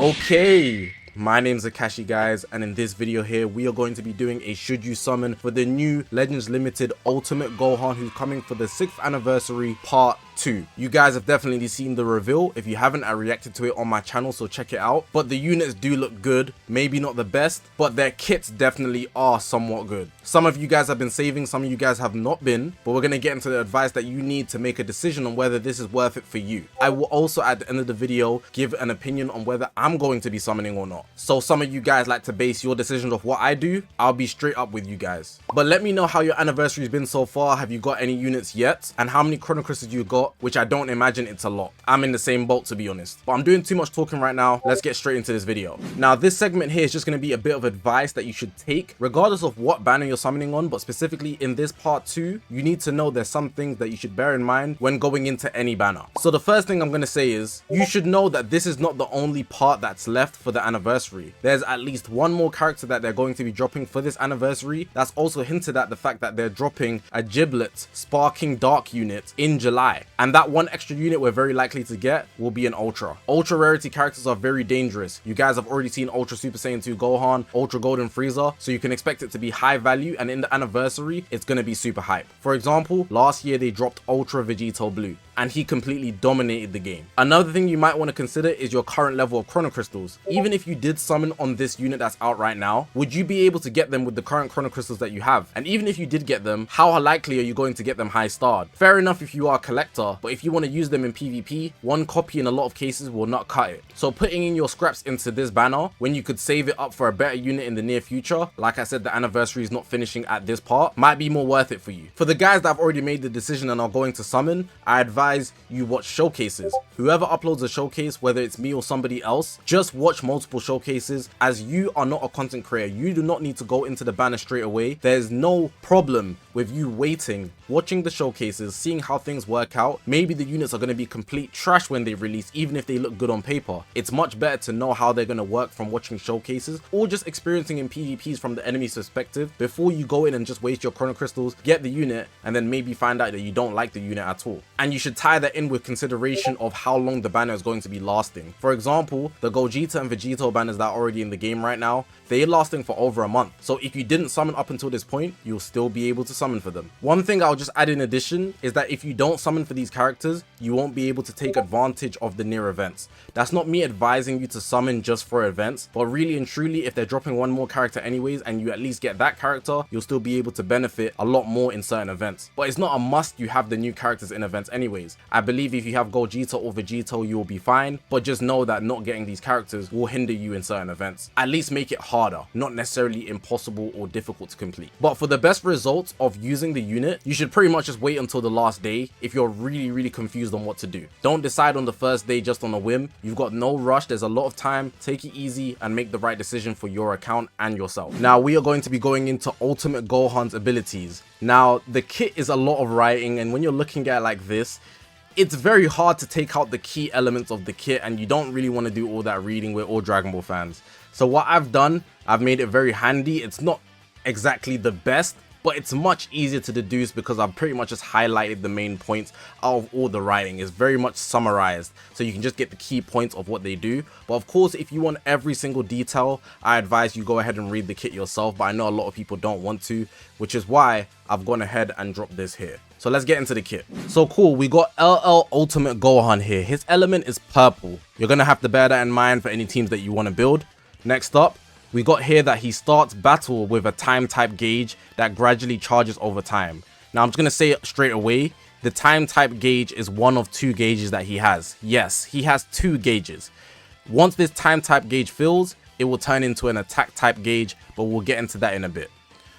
Okay, my name's Zakashi, guys, and in this video here we are going to be doing a should you summon for the new Legends Limited Ultimate Gohan, who's coming for the 6th anniversary part 2. You guys have definitely seen the reveal. If you haven't, I reacted to it on my channel, so check it out. But the units do look good, maybe not the best, but their kits definitely are somewhat good. Some of you guys have been saving, some of you guys have not been, but we're going to get into the advice that you need to make a decision on whether this is worth it for you. I will also at the end of the video give an opinion on whether I'm going to be summoning or not. So some of you guys like to base your decisions off what I do. I'll be straight up with you guys. But let me know how your anniversary's been so far. Have you got any units yet? And how many Chrono Crystals you got? Which I don't imagine it's a lot. I'm in the same boat, to be honest. But I'm doing too much talking right now. Let's get straight into this video. Now, this segment here is just going to be a bit of advice that you should take regardless of what banner you're summoning on. But specifically in this part 2, you need to know there's some things that you should bear in mind when going into any banner. So the first thing I'm going to say is you should know that this is not the only part that's left for the anniversary. There's at least one more character that they're going to be dropping for this anniversary. That's also hinted at the fact that they're dropping a Giblet Sparking Dark unit in July. And that one extra unit we're very likely to get will be an Ultra. Ultra rarity characters are very dangerous. You guys have already seen Ultra Super Saiyan 2 Gohan, Ultra Golden Frieza, so you can expect it to be high value, and in the anniversary, it's going to be super hype. For example, last year they dropped Ultra Vegito Blue, and he completely dominated the game. Another thing you might want to consider is your current level of Chrono Crystals. Even if you did summon on this unit that's out right now, would you be able to get them with the current Chrono Crystals that you have? And even if you did get them, how likely are you going to get them high starred? Fair enough if you are a collector, but if you want to use them in PvP, one copy in a lot of cases will not cut it. So putting in your scraps into this banner when you could save it up for a better unit in the near future, like I said, the anniversary is not finishing at this part, might be more worth it for you. For the guys that have already made the decision and are going to summon, I advise you watch showcases. Whoever uploads a showcase, whether it's me or somebody else, just watch multiple showcases, as you are not a content creator. You do not need to go into the banner straight away. There's no problem with you waiting, watching the showcases, seeing how things work out. Maybe the units are going to be complete trash when they release, even if they look good on paper. It's much better to know how they're going to work from watching showcases or just experiencing in PvPs from the enemy's perspective before you go in and just waste your Chrono Crystals, get the unit, and then maybe find out that you don't like the unit at all. And you should tie that in with consideration of how long the banner is going to be lasting. For example, the Gogeta and Vegito banners that are already in the game right now, they're lasting for over a month. So if you didn't summon up until this point, you'll still be able to summon for them. One thing I'll just add in addition is that if you don't summon for these characters, you won't be able to take advantage of the near events. That's not me advising you to summon just for events, but really and truly, if they're dropping one more character anyways and you at least get that character, you'll still be able to benefit a lot more in certain events. But it's not a must you have the new characters in events anyways. I believe if you have Gogeta or Vegito, you will be fine, but just know that not getting these characters will hinder you in certain events. At least make it harder, not necessarily impossible or difficult to complete. But for the best results of using the unit, you should pretty much just wait until the last day if you're really confused on what to do. Don't decide on the first day just on a whim. You've got no rush, there's a lot of time. Take it easy and make the right decision for your account and yourself. Now we are going to be going into Ultimate Gohan's abilities. Now the kit is a lot of writing, and when you're looking at it like this, it's very hard to take out the key elements of the kit, and you don't really want to do all that reading. We're all Dragon Ball fans. So what I've done, I've made it very handy. It's not exactly the best, but it's much easier to deduce because I've pretty much just highlighted the main points out of all the writing. It's very much summarized, so you can just get the key points of what they do. But of course, if you want every single detail, I advise you go ahead and read the kit yourself, but I know a lot of people don't want to, which is why I've gone ahead and dropped this here. So let's get into the kit. So cool, we got LL Ultimate Gohan here. His element is purple. You're gonna have to bear that in mind for any teams that you want to build. Next up, we got here that he starts battle with a time type gauge that gradually charges over time. Now I'm just gonna say it straight away, the time type gauge is one of 2 gauges that he has. Yes, he has 2 gauges. Once this time type gauge fills, it will turn into an attack type gauge, but we'll get into that in a bit.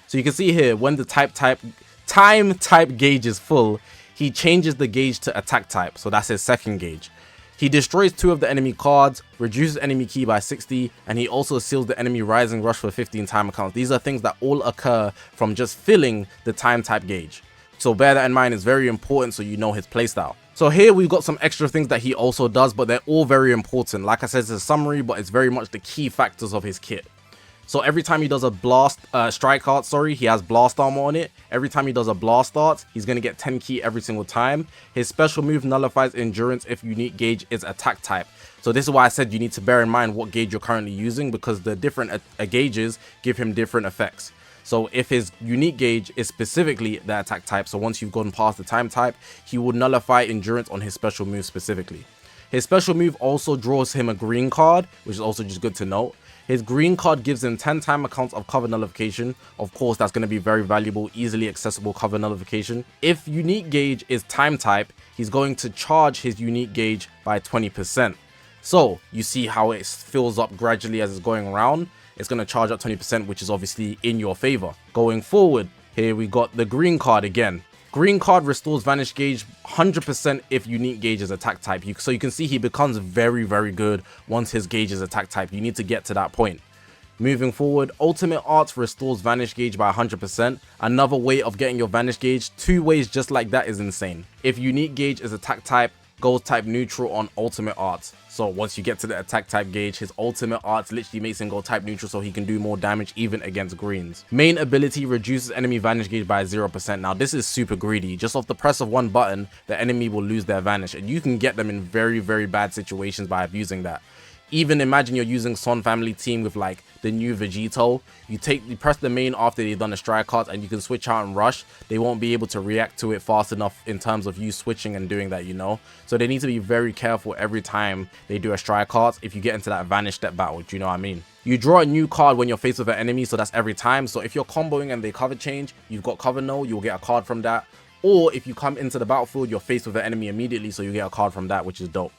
So you can see here, when the time type gauge is full, he changes the gauge to attack type, so that's his second gauge. He destroys 2 of the enemy cards, reduces enemy ki by 60, and he also seals the enemy rising rush for 15 time accounts. These are things that all occur from just filling the time type gauge. So bear that in mind, it's very important so you know his playstyle. So here we've got some extra things that he also does, but they're all very important. Like I said, it's a summary, but it's very much the key factors of his kit. So every time he does a blast strike art, he has blast armor on it. Every time he does a blast art, he's going to get 10 ki every single time. His special move nullifies endurance if unique gauge is attack type. So this is why I said you need to bear in mind what gauge you're currently using, because the different gauges give him different effects. So if his unique gauge is specifically the attack type, so once you've gone past the time type, he will nullify endurance on his special move specifically. His special move also draws him a green card, which is also just good to note. His green card gives him 10 timer counts of cover nullification. Of course, that's going to be very valuable, easily accessible cover nullification. If unique gauge is time type, he's going to charge his unique gauge by 20%. So you see how it fills up gradually as it's going around. It's going to charge up 20%, which is obviously in your favor. Going forward, here we got the green card again. Green card restores vanish gauge 100% if unique gauge is attack type. So you can see he becomes very, very good once his gauge is attack type. You need to get to that point. Moving forward, ultimate art restores vanish gauge by 100%. Another way of getting your vanish gauge, 2 ways just like that, is insane. If unique gauge is attack type, goes type neutral on ultimate art. So once you get to the attack type gauge, his ultimate art literally makes him go type neutral, so he can do more damage even against greens. Main ability reduces enemy vanish gauge by 0%. Now this is super greedy. Just off the press of one button, the enemy will lose their vanish, and you can get them in very, very bad situations by abusing that. Even imagine you're using Son family team with like the new Vegito. You press the main after they've done the strike cards, and you can switch out and rush. They won't be able to react to it fast enough in terms of you switching and doing that, you know. So they need to be very careful every time they do a strike card if you get into that vanish step battle. Do you know what I mean? You draw a new card when you're faced with an enemy, so that's every time. So if you're comboing and they cover change, you've got cover no, you'll get a card from that. Or if you come into the battlefield, you're faced with an enemy immediately, so you get a card from that, which is dope.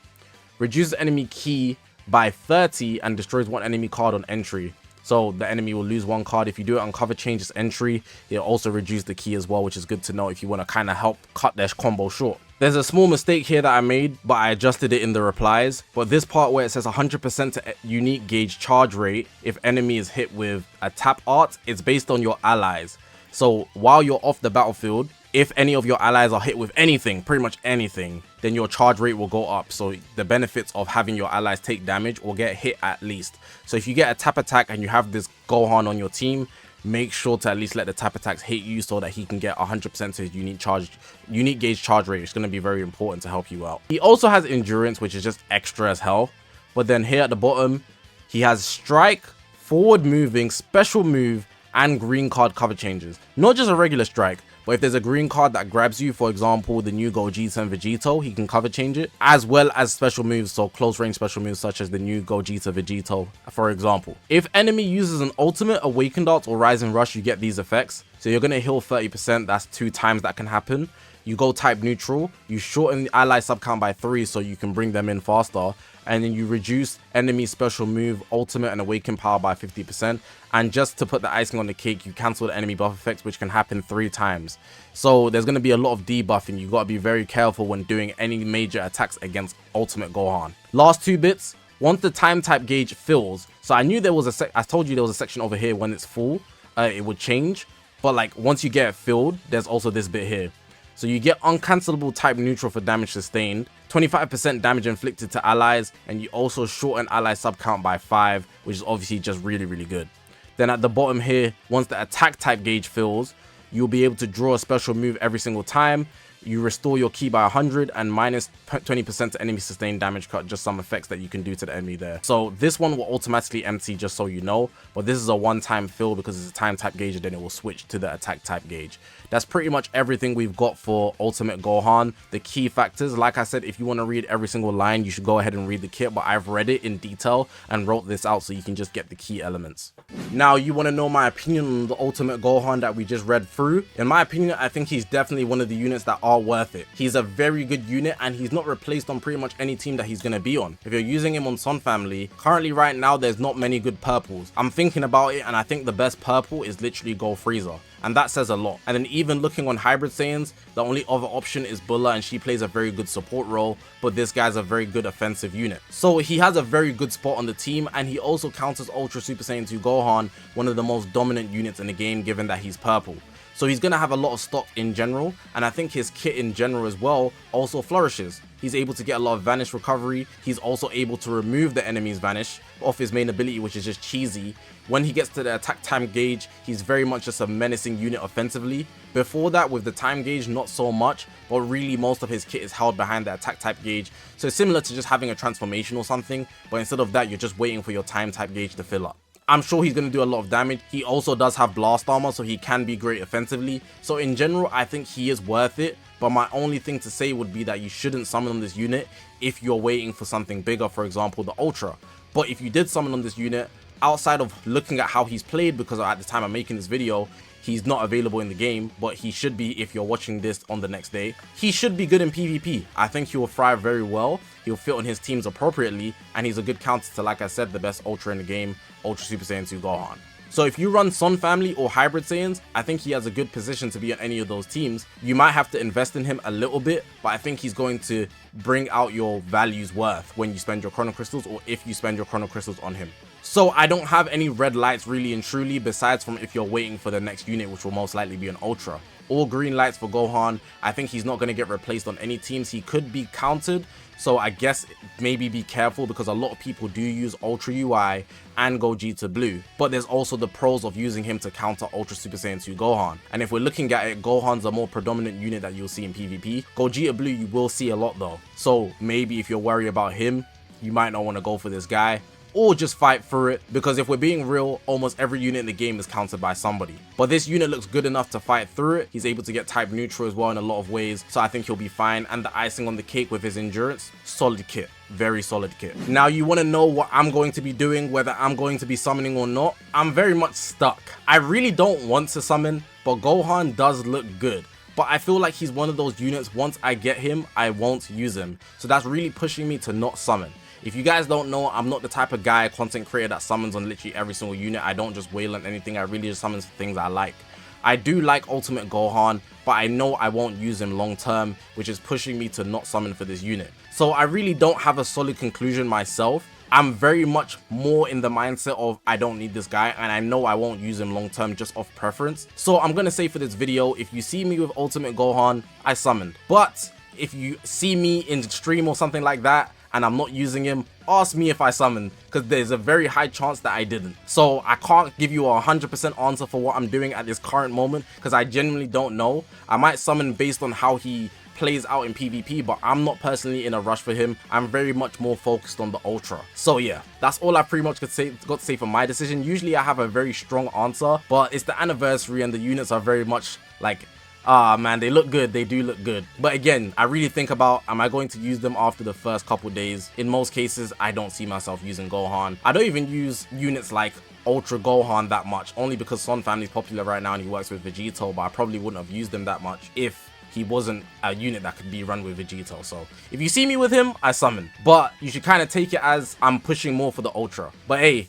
Reduces enemy ki by 30 and destroys one enemy card on entry. So the enemy will lose one card. If you do it on cover change, it's entry. It'll also reduce the ki as well, which is good to know if you want to kind of help cut their combo short. There's a small mistake here that I made, but I adjusted it in the replies. But this part where it says 100% to unique gauge charge rate if enemy is hit with a tap art, it's based on your allies. So while you're off the battlefield, if any of your allies are hit with anything, pretty much anything, then your charge rate will go up. So the benefits of having your allies take damage or get hit at least. So if you get a tap attack and you have this Gohan on your team, make sure to at least let the tap attacks hit you so that he can get 100% to his unique gauge charge rate. It's going to be very important to help you out. He also has endurance, which is just extra as hell. But then here at the bottom, he has strike, forward moving, special move, and green card cover changes. Not just a regular strike, but if there's a green card that grabs you, for example, the new Gogeta and Vegito, he can cover change it, as well as special moves, so close range special moves such as the new Gogeta Vegito, for example. If enemy uses an ultimate, awakened art, or rising rush, you get these effects. So you're going to heal 30%, that's 2 times that can happen. You go type neutral, you shorten the ally sub count by 3 so you can bring them in faster, and then you reduce enemy special move, ultimate, and awaken power by 50%. And just to put the icing on the cake, you cancel the enemy buff effects, which can happen 3 times. So there's going to be a lot of debuffing. You've got to be very careful when doing any major attacks against Ultimate Gohan. Last 2 bits. Once the time type gauge fills, so I knew there was I told you there was a section over here when it's full, it would change. But like once you get it filled, there's also this bit here. So you get uncancelable type neutral for damage sustained, 25% damage inflicted to allies, and you also shorten ally sub count by 5, which is obviously just really, really good. Then at the bottom here, once the attack type gauge fills, you'll be able to draw a special move every single time. You restore your ki by 100 and minus 20% to enemy sustained damage cut, just some effects that you can do to the enemy there. So this one will automatically empty, just so you know, but this is a one-time fill because it's a time type gauge, and then it will switch to the attack type gauge. That's pretty much everything we've got for Ultimate Gohan. The key factors, like I said, if you want to read every single line, you should go ahead and read the kit, but I've read it in detail and wrote this out so you can just get the key elements. Now, you want to know my opinion on the Ultimate Gohan that we just read through? In my opinion, I think he's definitely one of the units that are worth it. He's a very good unit, and he's not replaced on pretty much any team that he's going to be on. If you're using him on Son Family, currently right now, there's not many good purples. I'm thinking about it, and I think the best purple is literally Go Frieza. And that says a lot. And then even looking on Hybrid Saiyans, the only other option is Bulla, and she plays a very good support role, but this guy's a very good offensive unit. So he has a very good spot on the team, and he also counters Ultra Super Saiyan 2 Gohan, one of the most dominant units in the game given that he's purple. So he's going to have a lot of stock in general, and I think his kit in general as well also flourishes. He's able to get a lot of vanish recovery. He's also able to remove the enemy's vanish off his main ability, which is just cheesy. When he gets to the attack time gauge, he's very much just a menacing unit offensively. Before that, with the time gauge, not so much, but really most of his kit is held behind the attack type gauge. So it's similar to just having a transformation or something, but instead of that, you're just waiting for your time type gauge to fill up. I'm sure he's going to do a lot of damage. He also does have blast armor, so he can be great offensively. So in general, I think he is worth it. But my only thing to say would be that you shouldn't summon on this unit if you're waiting for something bigger, for example, the Ultra. But if you did summon on this unit, outside of looking at how he's played, because at the time I'm making this video, he's not available in the game, but he should be if you're watching this on the next day. He should be good in PvP. I think he will thrive very well. He'll fit on his teams appropriately, and he's a good counter to, like I said, the best Ultra in the game, Ultra Super Saiyan 2 Gohan. So if you run Son Family or Hybrid Saiyans, I think he has a good position to be on any of those teams. You might have to invest in him a little bit, but I think he's going to bring out your value's worth when you spend your Chrono Crystals, or if you spend your Chrono Crystals on him. So I don't have any red lights really and truly, besides from if you're waiting for the next unit, which will most likely be an Ultra. All green lights for Gohan. I think he's not going to get replaced on any teams. He could be countered, so I guess maybe be careful, because a lot of people do use Ultra UI and Gogeta Blue, but there's also the pros of using him to counter Ultra Super Saiyan 2 Gohan. And if we're looking at it, Gohan's a more predominant unit that you'll see in PvP. Gogeta Blue you will see a lot though, so maybe if you're worried about him, you might not want to go for this guy, or just fight through it, because if we're being real, almost every unit in the game is countered by somebody. But this unit looks good enough to fight through it. He's able to get type neutral as well in a lot of ways, so I think he'll be fine. And the icing on the cake with his endurance, solid kit, very solid kit. Now you want to know what I'm going to be doing, whether I'm going to be summoning or not. I'm very much stuck. I really don't want to summon, but Gohan does look good. But I feel like he's one of those units, once I get him, I won't use him. So that's really pushing me to not summon. If you guys don't know, I'm not the type of guy, content creator, that summons on literally every single unit. I don't just wail on anything. I really just summon things I like. I do like Ultimate Gohan, but I know I won't use him long term, which is pushing me to not summon for this unit. So I really don't have a solid conclusion myself. I'm very much more in the mindset of I don't need this guy, and I know I won't use him long term just off preference. So I'm gonna say for this video, if you see me with Ultimate Gohan, I summoned. But if you see me in stream or something like that and I'm not using him, ask me if I summoned, because there's a very high chance that I didn't. So I can't give you a 100% answer for what I'm doing at this current moment, because I genuinely don't know. I might summon based on how he plays out in PvP, but I'm not personally in a rush for him. I'm very much more focused on the Ultra. So yeah, that's all I pretty much got to say for my decision. Usually I have a very strong answer, but it's the anniversary and the units are very much like, man, they look good, they do look good. But again, I really think about, am I going to use them after the first couple days? In most cases, I don't see myself using Gohan. I don't even use units like Ultra Gohan that much, only because Son Family is popular right now and he works with Vegito, but I probably wouldn't have used them that much if he wasn't a unit that could be run with Vegito. So if you see me with him, I summon. But you should kind of take it as I'm pushing more for the Ultra. But hey,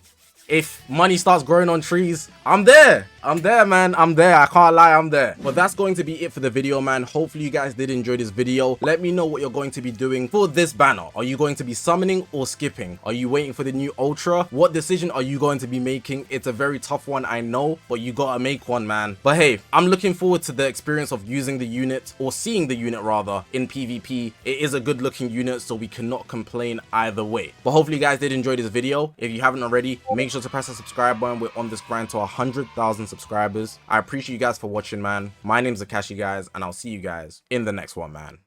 if money starts growing on trees, I'm there. I'm there, man. I'm there. I can't lie, I'm there. But that's going to be it for the video, man. Hopefully you guys did enjoy this video. Let me know what you're going to be doing for this banner. Are you going to be summoning or skipping? Are you waiting for the new Ultra? What decision are you going to be making? It's a very tough one, I know, but you gotta make one, man. But hey, I'm looking forward to the experience of using the unit, or seeing the unit rather, in PvP. It is a good looking unit, so we cannot complain either way. But hopefully you guys did enjoy this video. If you haven't already, make sure to press the subscribe button. We're on this grind to 100,000 subscribers. I appreciate you guys for watching, man. My name's Zakashi, guys, and I'll see you guys in the next one, man.